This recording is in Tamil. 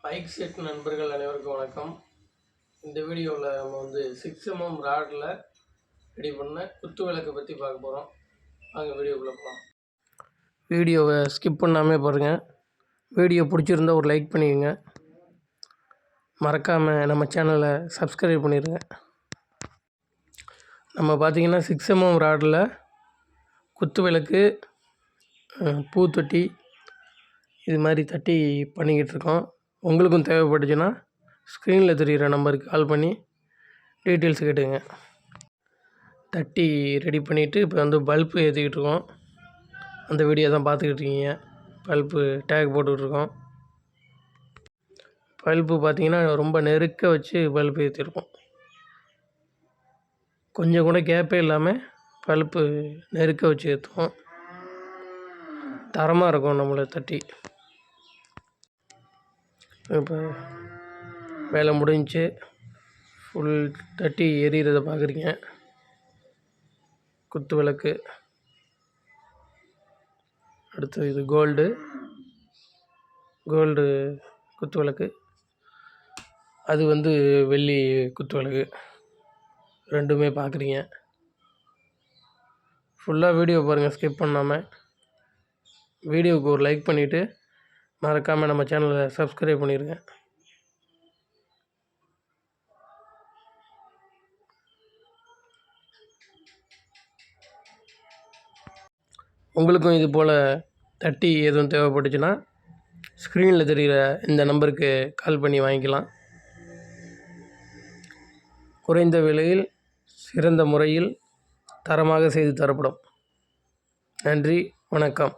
பைக் செட் நண்பர்கள் அனைவருக்கும் வணக்கம். இந்த வீடியோவில் நம்ம 6 mm ராடில் ரெடி பண்ண குத்து விளக்கை பற்றி பார்க்க போகிறோம். வாங்க வீடியோக்குள்ளே போகலாம். வீடியோவை ஸ்கிப் பண்ணாமல் பாருங்கள். வீடியோ பிடிச்சிருந்தால் ஒரு லைக் பண்ணிடுங்க. மறக்காமல் நம்ம சேனலை சப்ஸ்கிரைப் பண்ணிடுங்க. நம்ம பார்த்திங்கன்னா 6 mm ராடில் குத்து விளக்கு, பூத்தொட்டி இது மாதிரி தட்டி பண்ணிக்கிட்டு இருக்கோம். உங்களுக்கும் தேவைப்பட்டுச்சுன்னா ஸ்க்ரீனில் தெரிகிற நம்பருக்கு கால் பண்ணி டீட்டெயில்ஸ் கேட்டுங்க. தட்டி ரெடி பண்ணிவிட்டு இப்போ பல்பு ஏற்றிக்கிட்டு இருக்கோம். அந்த வீடியோ தான் பார்த்துக்கிட்டு இருக்கீங்க. Bulb take போட்டுக்கிட்டுருக்கோம். பல்பு பார்த்திங்கன்னா ரொம்ப நெருக்க வச்சு பல்பு ஏற்றிருக்கோம். கொஞ்சம் கூட கேப்பே இல்லாமல் பல்பு நெருக்க வச்சு ஏற்றுவோம். தரமாக இருக்கும் நம்மளை தட்டி. இப்போ வேலை முடிஞ்சு ஃபுல் தட்டி எரியிறத பார்க்குறீங்க. குத்து விளக்கு. அடுத்து இது கோல்டு குத்து விளக்கு. அது வெள்ளி குத்து விளக்கு. ரெண்டுமே பார்க்குறீங்க. ஃபுல்லாக வீடியோ பாருங்கள் ஸ்கிப் பண்ணாமல். வீடியோவுக்கு ஒரு லைக் பண்ணிவிட்டு மறக்காமல் நம்ம சேனலை சப்ஸ்கிரைப் பண்ணிடுங்க. உங்களுக்கும் இது போல் தட்டி எதுவும் தேவைப்பட்டுச்சுன்னா ஸ்க்ரீனில் தெரிகிற இந்த நம்பருக்கு கால் பண்ணி வாங்கிக்கலாம். குறைந்த விலையில் சிறந்த முறையில் தரமாக செய்து தரப்படும். நன்றி, வணக்கம்.